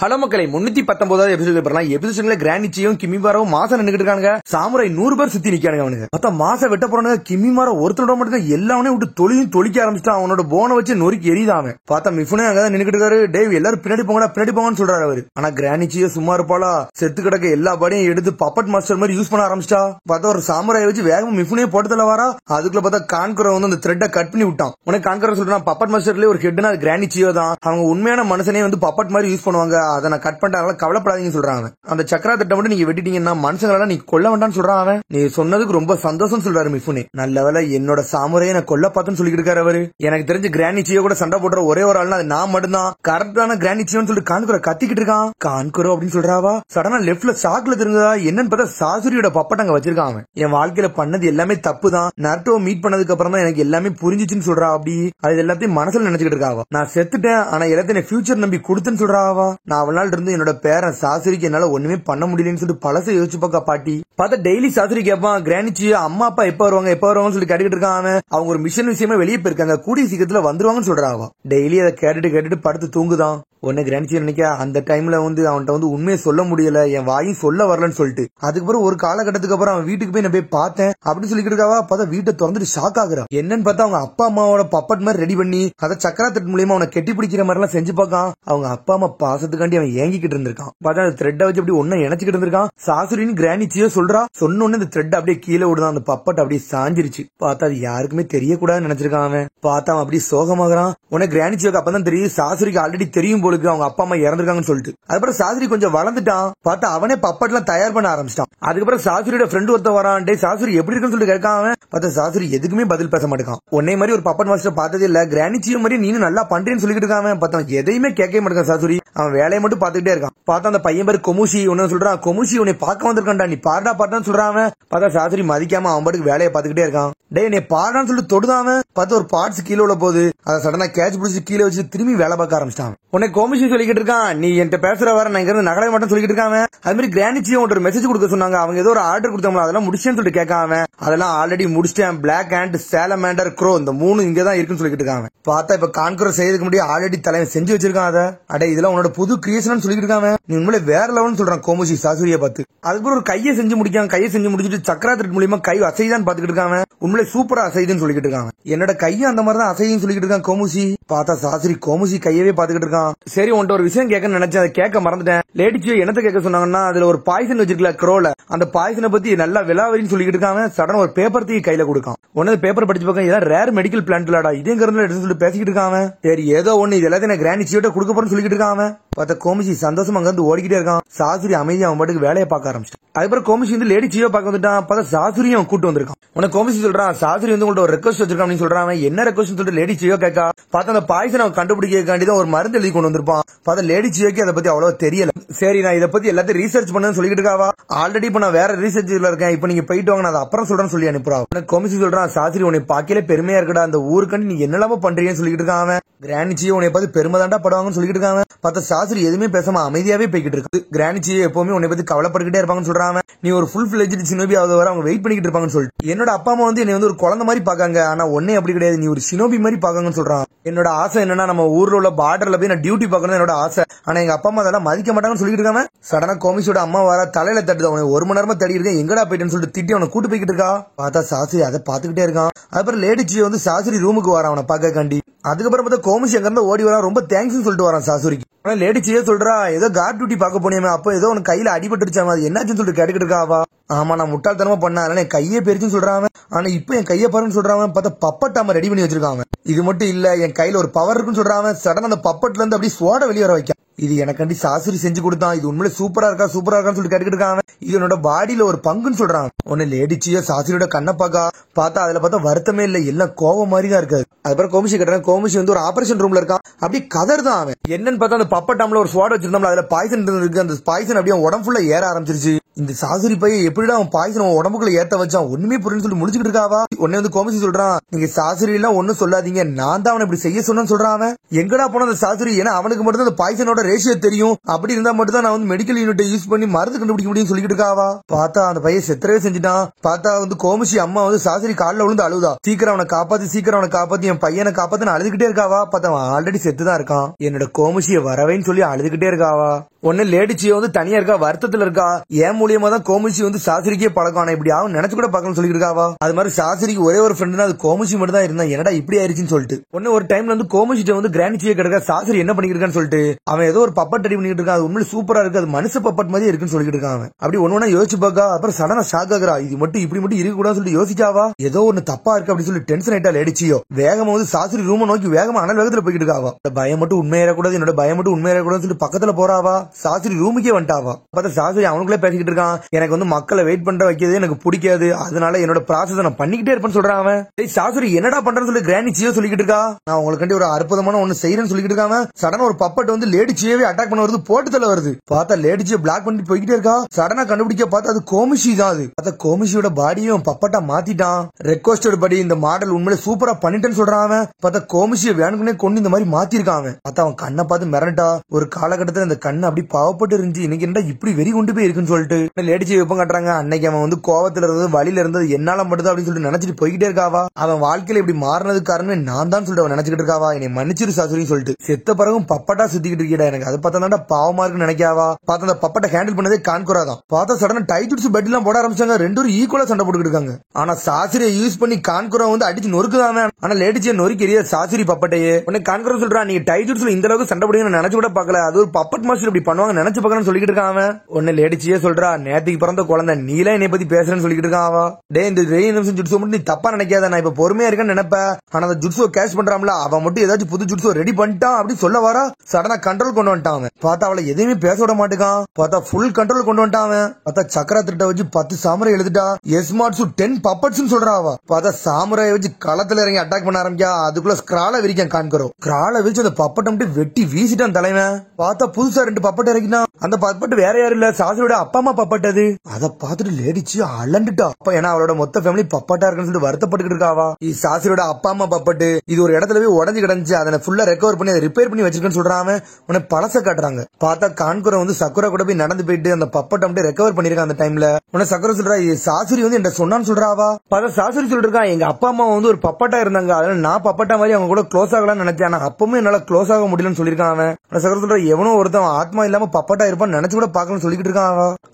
Hello மக்களை 319 episode பண்ணலாம். எபிசோட்ல கிரானிச்சியும் கிமிமாரும் மாசம் நின்னுட்டு இருக்காங்க. சாமுரை 100 பேர் சுத்தி நிக்கானுங்க. அவனுக்கு மொத்த மாசம் வெட்ட போறானுங்க. கிமிமார ஒருத்தரோட மட்டும் எல்லாமே விட்டு தொழிக்க ஆரம்பிச்சுட்டான். அவனோட போனை வச்சு நொறுக்கி எரியுதான். பார்த்தா மிஃபுனே அங்க நின்னுட்டு இருக்காரு. டேவ் எல்லாரும் பின்னாடி போங்கன்னு சொல்றாரு அவரு. ஆனா கிரானிச்சியோ சும்மா இருப்பாளா, செத்து கிடக்க எல்லா பாடியும் எடுத்து பப்பட் மாஸ்டர் மாதிரி யூஸ் பண்ண ஆரம்பிச்சிட்டா. பார்த்தா ஒரு சாமுராயை வச்சு வேகமா மிஃபுனே போட்டதுல வரா. அதுக்குள்ள பார்த்தா கான்கரை வந்து அந்த த்ரெட்டை கட் பண்ணி விட்டான். உனக்கு கான்கரை சொல்றான் பப்பட் மாஸ்டர்லயே ஒரு ஹெட்னா அது கிரானிச்சியோ தான். அவங்க உண்மையான மனுஷனே வந்து பப்பட் மாதிரி யூஸ் பண்ணுவாங்க. அதை நான் கட் பண்ணிட்டாங்க, கவலைப்படாதீங்கன்னு சொல்றாங்க. அந்த சக்கரா திட்டம் மட்டும் நீங்க வெட்டிட்டீங்கன்னா மனுஷங்கள நீ கொல்ல வேண்டாம்னு சொல்றான். நீ சொன்னதுக்கு ரொம்ப சந்தோஷம் சொல்றாரு மிஃபுனே. நல்ல வேலை என்னோட சாமுரையை நான் கொல்ல பார்த்தேன்னு சொல்லிட்டு இருக்காரு அவரு. எனக்கு தெரிஞ்சு கிரானிச்சியோ கூட சண்டை போடுற ஒரே ஒரு ஆள்னா அது நான் மட்டும்தான். கரெக்டான கிரானிச்சியோன்னு சொல்லிட்டு கான்குரோ கத்திக்கிட்டு இருக்கான். கான்குரோ அப்படின்னு சொல்றாவா. சடனா லெப்ட்ல ஷாக்ல திருந்தா என்னன்னு பார்த்தா சாசுரியோட பப்பட் அங்க வச்சிருக்கான். என் வாழ்க்கையில பண்ணது எல்லாமே தப்பு தான். நருட்டோ மீட் பண்ணதுக்கு அப்புறம் தான் எனக்கு எல்லாமே புரிஞ்சிச்சுன்னு சொல்றா. அப்படி அது எல்லாத்தையும் மனசுல நினைச்சுக்கிட்டு இருக்காவா. நான் செத்துட்டேன் ஆனா எல்லாத்தையும் ஃபியூச்சர் நம்பி கொடுத்துன்னு சொல்றாவா. நான் அவள் நாள் இருந்து என்னோட பேரன் சாசுரிக்கு என்னால ஒண்ணுமே பண்ண முடியலன்னு சொல்லிட்டு பழச யோசிச்சு பார்க்க பாட்டி பார்த்தா டெய்லி சாசுரி கேட்பான். கிரானிச்சி அம்மா அப்பா எப்ப வருவாங்கன்னு சொல்லி கேட்டுக்கிட்டு இருக்கான். அவங்க ஒரு மிஷன் விஷயமா வெளியே போயிருக்காங்க, கூடிய சீக்கிரத்துல வந்துருவாங்கன்னு சொல்றாவா. டெய்லி அதை கேட்டுட்டு படுத்து தூங்குதான். உன்னை கிரானிச்சி நினைக்க அந்த டைம்ல வந்து அவன்கிட்ட வந்து உண்மையை சொல்ல முடியல, என் வாயும் சொல்ல வரலன்னு சொல்லிட்டு அதுக்கப்புறம் ஒரு காலகட்டத்துக்கு அப்புறம் அவன் வீட்டுக்கு போய் நான் போய் பார்த்தேன் அப்படின்னு சொல்லிக்கிட்டு இருக்காவா. பார்த்தா வீட்டை திறந்துட்டு ஷாக் ஆகுறான். என்னன்னு பார்த்தா அவங்க அப்பா அம்மாவோட பப்பட் மாதிரி ரெடி பண்ணி அதை சக்கரா தட்டு மூலியமா அவனை கெட்டி பிடிக்கிற மாதிரி எல்லாம் செஞ்சு பார்க்கான். அவங்க அப்பா அம்மா பாசத்துக்காண்டி அவன் ஏங்கிக்கிட்டு இருந்திருக்கான். பார்த்தா அந்த த்ரெட்டை வச்சு அப்படி ஒன்னும் இணைச்சிக்கிட்டு இருந்திருக்கான். சாசுரின்னு கிரானிச்சியோ சொல்றா. சொன்ன உடனே அந்த த்ரெட் அப்படியே கீழே விடுதான். அந்த பப்பட் அப்படியே சாஞ்சிருச்சு. பார்த்தா அது யாருக்குமே தெரியக்கூடாதுன்னு நினைச்சிருக்கான். அவன் பார்த்தா அவன் அப்படியே சோகமாகறான். உடனே கிரானிச்சியோக்கு அப்பதான் தெரியும் சாசுரிக்கு ஆல்ரெடி தெரியும் போலுக்கு அவங்க அப்பா அம்மா இறந்திருக்காங்கன்னு சொல்லிட்டு. அதுக்கப்புறம் சாசுரி கொஞ்சம் வளர்ந்துட்டான். பார்த்தா அவனே பப்பட் எல்லாம் தயார் பண்ண ஆரம்பிச்சிட்டான். அதுக்கப்புறம் சாசுரியோட ஃப்ரெண்ட் ஒருத்த வரான். டே சாசுரி எப்படி இருக்குன்னு சொல்லிட்டு கேட்காம பார்த்தா சாசுரி எதுக்குமே பதில் பேச மாட்டான். உன்னை மாதிரி ஒரு பப்பட் மாஸ்டர் பார்த்ததே இல்ல, கிரானிச்சியோ மாதிரி நீனும் நல்லா பண்றேன்னு சொல்லிட்டு இருக்கான். பார்த்தா எதையுமே கேட்கவே மாட்டான் சாசுரி. அவன் வேலையை மட்டும் பாத்துக்கிட்டே இருக்கான். பார்த்தா அந்த பையன் பேரு கொமுஷி ஒன்னு சொல்றான். கொமுஷி உன்னை பார்க்க வந்திருக்கான்டா, நீ பாடா பாட்டான்னு சொல்றான். பார்த்தா சாசுரி மதிக்காம அவன் பாட்டுக்கு வேலையை பாத்துக்கிட்டே இருக்கான். டே நீ பாடான்னு சொல்லிட்டு தொடுதாம பார்த்தா ஒரு பார்ட்ஸ் கீழே உள்ள போது அதை சடனா கேட்ச் பிடிச்சி கீழே வச்சு திரும்பி வேலை பார்க்க ஆரம்பிச்சிட்டான். உன்னை கொமுஷி சொல்லிக்கிட்டு இருக்கான், நீ என்கிட்ட பேசுற வர நான் இங்க நகர மாட்டேன்னு சொல்லிட்டு இருக்காங்க. அது மாதிரி கிரானிச்சியும் ஒரு மெசேஜ் கொடுக்க சொன்னாங்க. அவங்க ஏதோ ஒரு ஆர்டர் கொடுத்தாங்க, அதெல்லாம் முடிச்சேன்னு சொல்லிட்டு கேட்காம அதெல்லாம் ஆல்ரெடி முடிச்சிட்டேன். பிளாக் அண்ட் சாலமாண்டர் க்ரோ இந்த 3 இங்கதான் இருக்குன்னு சொல்லிட்டு இருக்காங்க. பார்த்தா இப்ப கான்குரோ செய்யறதுக்கு முடியாது ஆல்ரெடி தலைவன் செஞ்சு வச்சிருக்கான். அதை அடே இதெல்லாம் உன்னோட புது கிரியேஷன் சொல்லிட்டு இருக்காங்க. நீ உண்மையில வேற லெவல்னு சொல்றான் கோமுஷி சாசுரியை பார்த்து. அதுக்கப்புறம் ஒரு கையை செஞ்சு முடிக்காங்க. கையை செஞ்சு முடிச்சுட்டு சக்கரா த்ரெட் மூலியமா கை அசைதான் பாத்துக்கிட்டு இருக்காங்க. உண்மையில சூப்பரா அசைதுன்னு சொல்லிட்டு இருக்காங்க. என்னோட கையும் அந்த மாதிரி தான் அசைதுன்னு சொல்லிட்டு இருக்கான் கோமுஷி. பார்த்தா சாசுரி கோமுஷி கையவே பாத்துக்கிட்டு இருக்கான். சரி உன்ட்ட ஒரு விஷயம் கேட்க நினைச்சேன், அதை கேட்க மறந்துட்டேன். லேடிச்சியோ என்னத்த கேட்க சொன்னாங்கன்னா அதுல ஒரு பாய்சன் வச்சிருக்கல க்ரோல, அந்த பாய்சனை பத்தி நல்லா விலாவரின்னு சொல்லிட்டு இருக்காங்க. சடனா ஒரு பேப்பர் தூக்கி கையில கொடுக்கான். உடனே பேப்பர் படிச்சு பார்க்க இதான் ரேர் மெடிக்கல் பிளான்ட்லாடா இதே எடுத்து சொல்லி பேசிக்கிட்டு இருக்காங்க. சரி ஏதோ ஒண்ணு இது எல்லாத்தையும் கிரானிச்சியோட கொடுக்க போறேன்னு சொல்லிட்டு இருக்காங்க. பார்த்தா கோமிஷி சந்தோஷமா அங்க இருந்து ஓடிக்கிட்டே இருக்கான். சாசுரி அமைதியா அவன் பாட்டுக்கு வேலையை பார்க்க ஆரம்பிச்சிட்டான். அதுக்கப்புறம் கோமிஷி வந்து லேடி சியோ பார்க்க வந்துட்டான். பார்த்தா சாசுரியும் அவன் கூட்டு வந்திருக்கான். உனக்கு கோமிஷி சொல்றான் சாசுரி வந்து உங்கள்ட்ட ஒரு ரெக்வஸ்ட் வச்சிருக்கான் அப்படின்னு சொல்றான். என்ன ரெக்வஸ்ட் சொல்லிட்டு லேடி சியோ கேட்கா. பார்த்தா அந்த பாய்சன் அவன் கண்டுபிடிக்காண்டிதான் ஒரு மருந்து எழுதி கொண்டு வந்திருப்பான். பார்த்தா லேடி சியோக்கு அதை பத்தி அவ்வளவு தெரியல. சரி நான் இதை பத்தி எல்லாத்தையும் ரீசர்ச் பண்ணு சொல்லிட்டு இருக்காவா. ஆல்ரெடி இப்ப நான் வேற ரீசர்ச்ல இருக்கேன், இப்ப நீங்க போயிட்டு வாங்க, நான் அப்புறம் சொல்றேன்னு சொல்லி அனுப்புறா. கோமிஷி சொல்றான் சாசுரி உன்னை பாக்கல பெருமையா இருக்கடா, அந்த ஊருக்காண்டி நீ என்னெல்லாம பண்றீங்கன்னு சொல்லிட்டு இருக்கான். கிரானிச்சியோ உன்னை பார்த்து பெருமை தாண்டா படுவாங்கன்னு சொல்லிட்டு இருக்காங்க. பார்த்தா சாசுரி எதுவுமே பேசாம அமைதியாவே போய்கிட்டு இருக்கு. கிரானிச்சியோ எப்பவுமே உன்னை பத்தி கவலைப்பட்டுக்கிட்டே இருப்பாங்கன்னு சொல்றாங்க. நீ ஒரு ஃபுல் ஃபிளெஜ்ட் ஷினோபி ஆவது வர அவங்க வெயிட் பண்ணிக்கிட்டு இருப்பாங்கன்னு சொல்லிட்டு. என்னோட அப்பா அம்மா வந்து என்னை வந்து ஒரு குழந்தை மாதிரி பாக்காங்க, ஆனா ஒன்னே அப்படி கிடையாது, நீ ஒரு ஷினோபி மாதிரி பாக்காங்கன்னு சொல்றான். என்னோட ஆசை என்னன்னா நம்ம ஊர்ல உள்ள பார்டர்ல போய் நான் டியூட்டி பார்க்கணும் என்னோட ஆசை. ஆனா எங்க அப்பா அம்மா அதெல்லாம் மதிக்க மாட்டாங்கன்னு சொல்லிட்டு இருக்காங்க. சடனா கோமிஷோட அம்மா வர தலையில தட்டுது. அவனை 1 மணி நேரமா தடி இருக்கேன், எங்கடா போயிட்டேன்னு சொல்லிட்டு திட்டி அவனை கூட்டு போய்கிட்டு இருக்கா. பார்த்தா சாசுரி அதை பாத்துக்கிட்டே இருக்கான். அதுக்கப்புறம் லேடிச்சியோ வந்து சாசுரி ரூமுக்கு வரான் அவனை பார்க்க காண்டி. அதுக்கப்புறம் பார்த்தா கோமிஷி அங்க இருந்து ஓடி வரான். ரொம்ப தேங்க்ஸ் சொல்லிட்டு வரான் சாசுரிக்கு. ஆனா லேடிச்சியே சொல்றா ஏதோ கார்ட் டியூட்டி பார்க்க போனியாமே, அப்போ ஏதோ உனக்கு கையில அடிபட்டுருச்சாம, அது என்னாச்சுன்னு சொல்லிட்டு கேட்டுக்கிட்டு இருக்காவா. ஆமா நான் முட்டாள்தனமா பண்ண என் கையே பெருச்சுன்னு சொல்றான். ஆனா இப்ப என் கையை பாருன்னு சொல்றான். பார்த்தா பப்பட்டாம ரெடி பண்ணி வச்சிருக்காங்க. இது மட்டும் இல்ல என் கையில ஒரு பவர் இருக்குன்னு சொல்றான். சடனா அந்த பப்பட்ல இருந்து அப்படியே சோட வெளியே வர வைக்க. இது எனக்காண்டி சாசுரி செஞ்சு கொடுத்தான், இது உண்மையில சூப்பரா இருக்கான்னு சொல்லிட்டு கேட்டுக்கிட்டு இருக்காங்க. இது என்னோட பாடியில ஒரு பங்குன்னு சொல்றான். உன்னை லேடிச்சியோ சாசுரியோட கண்ணை பார்த்தா அதுல பார்த்தா வருத்தமே இல்ல, எல்லாம் கோவம் மாதிரி தான் இருக்காது. அதுக்கப்புறம் கோமிஷி கட்டுறான். கோமிஷி வந்து ஒரு ஆபரேஷன் ரூம்ல இருக்கான். அப்படி கதர் தான் அவன். என்னன்னு பார்த்தா அந்த பப்பட்டாம்ல ஒரு சோட வச்சிருந்தோம்ல, அதுல பாய்சன் இருக்கு. அந்த பாய்சன் அப்படியே உடம்பு ஃபுல்லா ஏற ஆரம்பிச்சிருச்சு. இந்த சாசுரி பையன் எப்படிடா அவன் பாய்சன் உடம்புக்குள்ள ஏத்த வச்சான் ஒண்ணுமே புரியன்னு சொல்லி முடிச்சுக்கிட்டு இருக்காவா. உடனே வந்து கோமசி சொல்றான், நீங்க சாசுரி எல்லாம் ஒண்ணும் சொல்லாதீங்க, நான் தான் அவனை இப்படி செய்ய சொன்னு சொல்றான். அவன் எங்கடா போன அந்த சாசுரி, ஏன்னா அவனுக்கு மட்டும் அந்த பாய்சனோட ரேஷியோ தெரியும், அப்படி இருந்தா மட்டும் தான் நான் வந்து மெடிக்கல் யூனிட்டை யூஸ் பண்ணி மருந்து கண்டுபிடிக்க முடியும் சொல்லிட்டு இருக்காவா. பார்த்தா அந்த பையன் செத்தரவே செஞ்சுட்டான். பார்த்தா வந்து கோமசி அம்மா வந்து சாசுரி காலில் விழுந்து அழுதா, சீக்கிரம் அவனை காப்பாத்தி என் பையனை காப்பாத்து அழுதுகிட்டே இருக்காவா. பார்த்தா அவன் ஆல்ரெடி செத்துதான் இருக்கான். என்னோட கோமசியை வரவேன்னு சொல்லி அழுதுகிட்டே இருக்காவா. ஒன்னு லேடிச்சியோ வந்து தனியா இருக்கா, வருத்தத்துல இருக்கா. ஏன் மூலியமா தான் கோமசி வந்து சாசுரிக்கே பழக்கம், இப்படி அவன் நினைச்சு கூட பார்க்கணும்னு சொல்லிட்டு இருக்காவா. அது மாதிரி சாசுரிக்கு ஒரே ஒரு ஃப்ரெண்ட்னா அது கோமசி மட்டும் தான் இருந்தா, என்னடா இப்படி ஆயிருச்சுன்னு சொல்லிட்டு. ஒன்னு ஒரு டைம்ல வந்து கோமசிட்ட வந்து கிராண்டிச்சியே கிடக்கா, சாசுரி என்ன பண்ணிட்டு இருக்கான்னு சொல்லிட்டு அவன் ஏதோ ஒரு பப்பட் ரெடி பண்ணிட்டு இருக்கான். அது உண்மையில சூப்பரா இருக்கு, அது மனுஷ பப்பட் மாதிரி இருக்குன்னு சொல்லிட்டு இருக்கான். அவன் அப்படி ஒன்னு யோசிச்சு பார்க்கா. அப்புறம் சடனா ஷாக் ஆகுறா, இது மட்டும் இப்படி மட்டும் இருக்க கூடாதுன்னு சொல்லி யோசிச்சாவா. ஏதோ ஒன்னு தப்பா இருக்கு அப்படின்னு சொல்லி டென்ஷன் ஆயிட்டா லேடிச்சியோ. வேகமா வந்து சாசுரி ரூம் நோக்கி வேகமா அனல் வேகத்துல போய்கிட்டு இருக்காவா. பயம் மட்டும் உண்மையேறக்கூடாது, என்னோட பயம் மட்டும் உண்மையேறக்கூடாதுன்னு சொல்லி பக்கத்துல போறாவா. சாசுரி ரூமுக்கே வந்துட்டாவா. பார்த்தா சாசுரி அவனுக்குள்ளே பேசிக்கிட்டு இருக்கான், எனக்கு வந்து மக்களை வெயிட் பண்ற வைக்கிறது எனக்கு பிடிக்காது, அதனால என்னோட ப்ராசஸ் நான் பண்ணிக்கிட்டே இருப்பேன்னு சொல்றான். அவன் சாசுரி என்னடா பண்றேன்னு சொல்லி கிராண்டிச்சியோ சொல்லிக்கிட்டு இருக்கா. நான் உங்களுக்கு ஒரு அற்புதமான ஒண்ணு செய்யறேன்னு சொல்லிக்கிட்டு இருக்காங்க. சடனா ஒரு பப்பட் வந்து லேடிச்சியவே அட்டாக் பண்ண வருது, போட்டு தள்ள வருது. பார்த்தா லேடிச்சியை பிளாக் பண்ணிட்டு போய்கிட்டே இருக்கா. சடனா கண்டுபிடிக்க பார்த்தா அது கோமிஷி தான். அது பார்த்தா கோமிஷியோட பாடியும் பப்பட்டா மாத்திட்டான். ரெக்வஸ்டட் படி இந்த மாடல் உண்மையில சூப்பரா பண்ணிட்டேன்னு சொல்றான். அவன் பார்த்தா கோமிஷியை வேணுக்குனே கொண்டு இந்த மாதிரி மாத்திருக்கான். பார்த்தா அவன் கண்ணை பார்த்து மிரண்டா. ஒரு காலகட்டத்தில் அந்த கண்ணு அப்படி பாவப்பட்டு இருந்துச்சு, இன்னைக்கு என்ன இப்படி வெறி கொண்டு போய் இருக்குன்னு சொல்லிட்டு லேடிச்சி வெப்பம் காட்டுறாங்க. அன்னைக்கு அவன் வந்து கோவத்துல இருந்தது, வழியில இருந்தது என்னால மட்டும் அப்படின்னு சொல்லிட்டு நினைச்சிட்டு போய்கிட்டே இருக்காவா. அவன் வாழ்க்கையில இப்படி மாறினதுக்கு காரணம் நான் தான் சொல்லிட்டு அவன் நினைச்சுக்கிட்டு இருக்காவா. என்னை மன்னிச்சிரு சாசுரின்னு சொல்லிட்டு. செத்த பிறகும் பப்பட்டா சுத்திக்கிட்டு இருக்கீடா, எனக்கு அதை பார்த்தா தான் பாவமா இருக்குன்னு நினைக்காவா. பார்த்தா அந்த பப்பட்டை ஹேண்டில் பண்ணதே கான்குராதான். பார்த்தா சடனா டைஜுட்ஸ் பெட் எல்லாம் போட ஆரம்பிச்சாங்க. ரெண்டும் ஈக்குவலா சண்டை போட்டுக்கிட்டு இருக்காங்க. ஆனா சாசுரியை யூஸ் பண்ணி கான்குரா வந்து அடிச்சு நொறுக்குதான். ஆனா லேடிச்சியை நொறுக்கிறிய சாசுரி பப்பட்டையே. உன்னை கான்குரா சொல்றான், நீங்க டைஜுட்ஸ்ல இந்த அளவுக்கு சண்டை போடுங்க நினைச்சு கூட பார்க்கல, அது ஒரு பப்பட் மாஸ்டர் இப்படி பண்ணுவாங்க நினைச்சு பார்க்கணும்னு சொல்லிட்டு இருக்கான். ஒன்னு லேடிச்சியே சொல்றா, நேற்றுக்கு பிறந்த குழந்தை நீல என்னை பத்தி பேசுறேன்னு சொல்லிட்டு இருக்கான். டே இந்த ஜுட்ஸோ மட்டும் நீ தப்பா நினைக்காத, நான் இப்ப பொறுமையா இருக்கேன்னு நினைப்பேன். ஆனா அந்த ஜுட்ஸோ கேஷ் பண்றான்ல, அவன் மட்டும் ஏதாச்சும் புது ஜுட்ஸோ ரெடி பண்ணிட்டான் அப்படி சொல்ல வரா. சடனா கண்ட்ரோல் கொண்டு வந்துட்டான். பார்த்தா அவளை எதையுமே பேச விட மாட்டேங்கான். பார்த்தா ஃபுல் கண்ட்ரோல் கொண்டு வந்துட்டான். பார்த்தா சக்கர திட்ட வச்சு 10 சாமுரை எழுதிட்டா. எஸ்மார்ட்ஸ் 10 பப்பட்ஸ் சொல்றா. பார்த்தா சாமுரை வச்சு களத்துல இறங்கி அட்டாக் பண்ண ஆரம்பிக்கா. அதுக்குள்ள ஸ்கிரால விரிக்கான் கான்கரோ. ஸ்கிரால விரிச்சு அந்த பப்பட்டை மட்டும் வெட்டி வீசிட்டான் தலைவன். பார்த்தா புதுசா 2 பப்பட்டை இறக்கினா. அந்த பப்பட்டு வேற யாரும் இல்ல, சாசுரியோட அப்பா அம்மா பப்பட்டது. அதை பார்த்துட்டு லேடிச்சு அலண்டுட்டா. ஏன்னா அவளோட மொத்த ஃபேமிலி பப்பட்டா இருக்குன்னு சொல்லிட்டு வருத்தப்பட்டு இருக்காவா. இது சாசுரியோட அப்பா அம்மா பப்பட்டு, இது ஒரு இடத்துல போய் உடஞ்சு கிடந்துச்சு, அதை ஃபுல்லா ரெக்கவர் பண்ணி அதை ரிப்பேர் பண்ணி வச்சிருக்கேன்னு சொல்றான். உன்னை பழச காட்டுறாங்க. பார்த்தா கான்குரா வந்து சக்குரா கூட போய் நடந்து போயிட்டு அந்த பப்பட்டை மட்டும் ரெக்கவர் பண்ணிருக்கான். அந்த டைம்ல உன்னை சக்குரா சொல்றா, இது சாசுரி வந்து என்ன சொன்னான்னு சொல்றாவா. பார்த்தா சாசுரி சொல்லிருக்கான், எங்க அப்பா அம்மா வந்து ஒரு பப்பட்டா இருந்தாங்க, அதனால நான் பப்பட்டா மாதிரி அவங்க கூட க்ளோஸ் ஆகலாம்னு நினைச்சேன், ஆனா அப்பவும் என்னால க்ளோஸ் ஆக முடியலன்னு சொல்லிருக்கான். அவன் சக்குரா சொல்ற, எவனோ ஒருத்தன் ஆத்மா இல்லாம பப்பட்டா இருப்பான்னு நினைச்சு கூட பாக்கணும்னு சொல்லிட்டு இருக்கான்.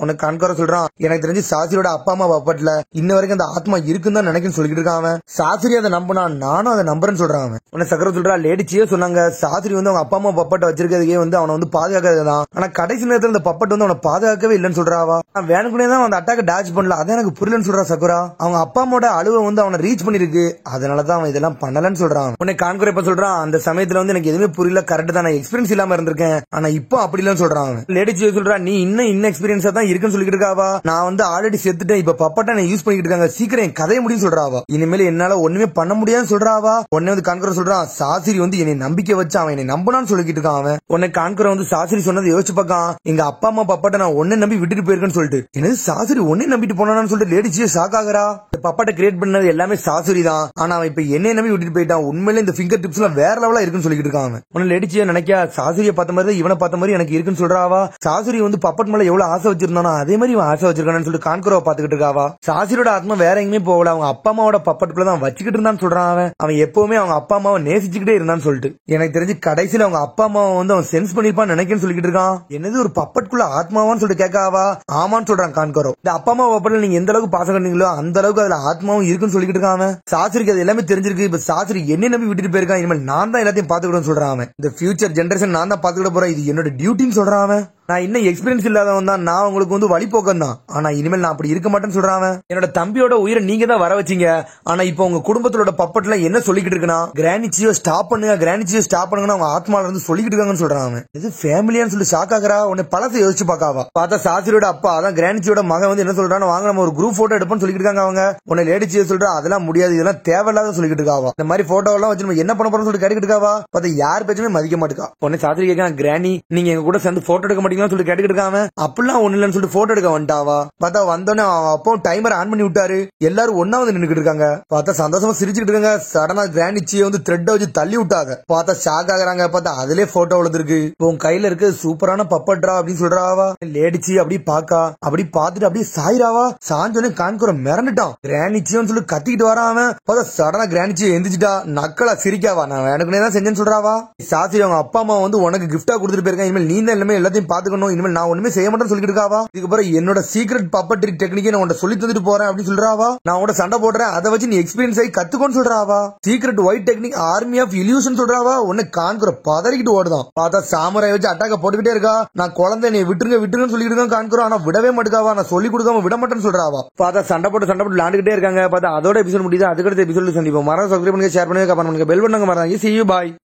உனக்கு கான்குரா சொல்றான், எனக்கு தெரிஞ்சு சாசுரியோட அப்பா அம்மா பப்பட்ல இன்ன வரைக்கும் அந்த ஆத்மா இருக்குன்னு தான் நினைக்குன்னு சொல்லிட்டு இருக்கான். சாசுரி அதை நம்பினா நானும் அதை நம்புறேன்னு சொல்றான். உன்னை சக்கர சொல்றா, லேடிச்சியே சொன்னாங்க சாசுரி வந்து அவங்க அப்பா அம்மா பப்பட்டை வச்சிருக்கிறதுக்கே வந்து அவனை வந்து பாதுகாக்கிறதுதான், ஆனா கடைசி நேரத்தில் இந்த பப்பட்டு வந்து அவனை பாதுகாக்கவே இல்லைன்னு சொல்றாவா. வேணுக்குனே தான் அந்த அட்டாக் டாச் பண்ணல, அதான் எனக்கு புரியலன்னு சொல்றா சக்குரா. அவங்க அப்பா அம்மாவோட அழுவை வந்து அவனை ரீச் பண்ணிருக்கு, அதனாலதான் அவன் இதெல்லாம் பண்ணலன்னு சொல்றான். உன்னை கான்குரா இப்ப சொல்றான், அந்த சமயத்துல வந்து எனக்கு எதுவுமே புரியல, கரெக்ட் தான், நான் எக்ஸ்பீரியன்ஸ் இல்லாம இருந்திருக்கேன், ஆனா இப்போ அப்படி இல்லன்னு சொல்றான். லேடிச்சியே சொல்றா, நீ இன்னும் எக்ஸ்பீரியன்ஸா தான் இருக்குன்னு சொல்லிட்டு இருக்காவா. நான் வந்து ஆல்ரெடி செத்துட்டேன், இப்ப பப்பட்டா நான் யூஸ் பண்ணிட்டு இருக்காங்க, சீக்கிரம் என் கதையை முடியும் சொல்றாவா. இனிமேல் என்னால ஒண்ணுமே பண்ண முடியாதுன்னு சொல்றாவா. உடனே வந்து கான்குரா சொல்றான், சாசுரி வந்து என்னை நம்பிக்கை வச்சு அவன் என்னை நம்பினான்னு சொல்லிட்டு இருக்கான். அவன் உன்னை கான்குரா வந்து சாசுரி சொன்னதை யோசிச்சு பார்க்கான், எங்க அப்பா அம்மா பப்பட்டை நான் ஒன்னை நம்பி விட்டுட்டு போயிருக்கேன்னு சொல்லிட்டு. என்னது சாசுரி ஒன்னே நம்பிட்டு போனான்னு சொல்லிட்டு லேடிச்சியே ஷாக் ஆகுறா. பப்பட்டை கிரியேட் பண்ணது எல்லாமே சாசுரி தான், ஆனா அவன் இப்ப என்னை நம்பி விட்டுட்டு போயிட்டான், உண்மையில இந்த ஃபிங்கர் டிப்ஸ் எல்லாம் வேற லெவலா இருக்குன்னு சொல்லிட்டு இருக்கான். உன்னை லேடிச்சியே நினைக்க சாசுரியை பார்த்த மாதிரி இவனை பார்த்த மாதிரி எனக்கு இருக்குன்னு சொல்றாவா. சாசுரி வந்து பப்பட் மேல எவ்வளவு ஆசை வச்சிருந்தானோ அதே மாதிரி இவன் ஆசை வச்சிருக்கான்னு சொல்லிட்டு கான்குராவை பாத்துக்கிட்டு இருக்காவா. சாசுரியோட ஆத்மா வேற எங்கேயுமே போகல, அவங்க அப்பா அம்மாவோட பப்பட்டுக்குள்ள தான் வச்சுக்கிட்டு இருந்தான்னு சொல்றான். அவன் எப்பவுமே அவங்க அப்பா அம்மாவை நேசிச்சுக்கிட்டே இருந்தான்னு சொல்லிட்டு. எனக்கு தெரிஞ்சு கடைசியில அவங்க அப்பா அம்மாவை வந்து அவன் சென்ஸ் பண்ணிருப்பான்னு நினைக்கிறேன்னு சொல்லிட்டு இருக்கான். என்னது ஒரு பப்பட்டுக்குள்ள ஆத்மாவான்னு சொல்லிட்டு கேட்காவா. ஆமான்னு சொல்றான் கான்குரா. இந்த அப்பா அம்மா பப்பட்ல நீங்க எந்த அளவுக்கு பாசம் கண்டீங்களோ அந்த அளவுக்கு அதுல ஆத்மாவும் இருக்குன்னு சொல்லிட்டு இருக்கான். சாசுரிக்கு அது எல்லாமே தெரிஞ்சிருக்கு, இப்ப சாசுரி என்ன நம்பி விட்டுட்டு போயிருக்கான், இனிமேல் நான் தான் எல்லாத்தையும் பாத்துக்கிட்டு சொல்றான். இந்த ஃபியூச்சர் ஜெனரேஷன் நான் தான் பாத்துக்கிட போறேன், இது என்னோட டியூட்டின்னு சொல்றான். நான் இன்னும் எக்ஸ்பீரியன்ஸ் இல்லாதவன் தான், நான் உங்களுக்கு வந்து வழிபோக்கம் தான், ஆனா இனிமேல் நான் அப்படி இருக்க மாட்டேன்னு சொல்றான். என்னோட தம்பியோட உயிரை நீங்க தான் வர வச்சீங்க, ஆனா இப்போ உங்க குடும்பத்தோட பப்பட்ல என்ன சொல்லிக்கிட்டு இருக்குன்னா, கிராண்டிச்சியோ ஸ்டாப் பண்ணுங்க, கிராண்டிச்சியோ ஸ்டாப் பண்ணுங்க அவங்க ஆத்மால இருந்து சொல்லிக்கிட்டு இருக்காங்கன்னு சொல்றான். இது ஃபேமிலியான்னு சொல்லி ஷாக் ஆகுறா. உன்னை பழத்தை யோசிச்சு பாக்காவா. பார்த்தா சாசுரியோட அப்பா அதான் கிராண்டிச்சியோட மகன் வந்து என்ன சொல்றான்னு, வாங்க நம்ம ஒரு குரூப் போட்டோ எடுப்போம்னு சொல்லிட்டு இருக்காங்க. அவங்க உன்னை லேடிச்சியோ சொல்றா, அதெல்லாம் முடியாது, இதெல்லாம் தேவையில்லாத சொல்லிட்டு இருக்காவா. இந்த மாதிரி போட்டோ எல்லாம் வச்சு நம்ம என்ன பண்ண போறோம்னு சொல்லிட்டு கேட்டுக்கிட்டு இருக்காவா. பார்த்தா யார் பேச்சுமே மதிக்க மாட்டேக்கா. உன்னை சாசுரி கேட்கான், கிராண்டி நீங்க எங்க கூட சேர்ந்து போட்டோ எடுக்க மாட்டீங்க எடுக்கிறீங்கன்னு சொல்லிட்டு கேட்டுக்கிட்டு இருக்காம அப்படிலாம் ஒண்ணு இல்லன்னு சொல்லிட்டு போட்டோ எடுக்க வந்துட்டாவா. பார்த்தா வந்தோடனே அப்போ டைமர் ஆன் பண்ணி விட்டாரு. எல்லாரும் ஒன்னா வந்து நின்னுக்கிட்டு இருக்காங்க. பார்த்தா சந்தோஷமா சிரிச்சுக்கிட்டு இருக்காங்க. சடனா கிராண்ட் நிச்சியை வந்து த்ரெட் வச்சு தள்ளி விட்டாங்க. பார்த்தா ஷாக் ஆகுறாங்க. பார்த்தா அதுலயே போட்டோ விழுந்திருக்கு. உன் கையில இருக்கு சூப்பரான பப்பட்ரா அப்படின்னு சொல்றாவா. லேடிச்சி அப்படி பாக்கா. அப்படி பாத்துட்டு அப்படியே சாயிராவா. சாஞ்சோன்னு கான்குற மிரண்டுட்டான். கிராண்ட் நிச்சியும் சொல்லி கத்திக்கிட்டு வரான். பார்த்தா சடனா கிராண்ட் நிச்சியை எந்திரிச்சிட்டா. நக்கலா சிரிக்காவா. நான் எனக்கு தான் செஞ்சேன்னு சொல்றாவா. சாஸ்திரி அவங்க அப்பா அம்மா வந்து உனக்கு கிஃப்டா கொடுத்துட்டு போயிருக்கேன். இனிமேல் நீ தான் எல்லாமே எல்லாத்தையும் பாத்துக்கணும். இனிமேல் நான் ஒண்ணுமே செய்ய மாட்டேன்னு சொல்லிட்டு இருக்காவா. இதுக்கப்புறம் என்னோட சீக்ரெட் பப்பட்ரி டெக்னிக்கை நான் உன்கிட்ட சொல்லி தந்துட்டு போறேன் அப்படின்னு சொல்றாவா. நான் உன்கிட்ட சண்டை போடுறேன், அதை வச்சு நீ எக்ஸ்பீரியன்ஸ் ஆகி கத்துக்கோன்னு சொல்றாவா. Secret white technique army of illusion சொல்றாவா. உன்னை கான்குற பதறிக்கிட்டு ஓடுதான். பார்த்தா சாமுராய் வச்சு அட்டாக்க போட்டுக்கிட்டே இருக்கா. நான் குழந்தை நீ விட்டுருங்கன்னு சொல்லிட்டு இருக்கேன் கான்குறோம். ஆனா விடவே மாட்டுக்காவா. நான் சொல்லி கொடுக்காம விட மாட்டேன்னு சொல்றாவா. பார்த்தா சண்டை போட்டு விளையாண்டுகிட்டே இருக்காங்க. பார்த்தா அதோட எபிசோட் முடியுது. அதுக்கடுத்த எபிசோட் சந்திப்போம். மறந்து சப்ஸ்கிரைப் பண்ணுங்க, ஷேர் பண்ணுங்க, கமெண்ட் பண்ணுங்க, பெல் பண்ணுங்க. மறந்து see you bye.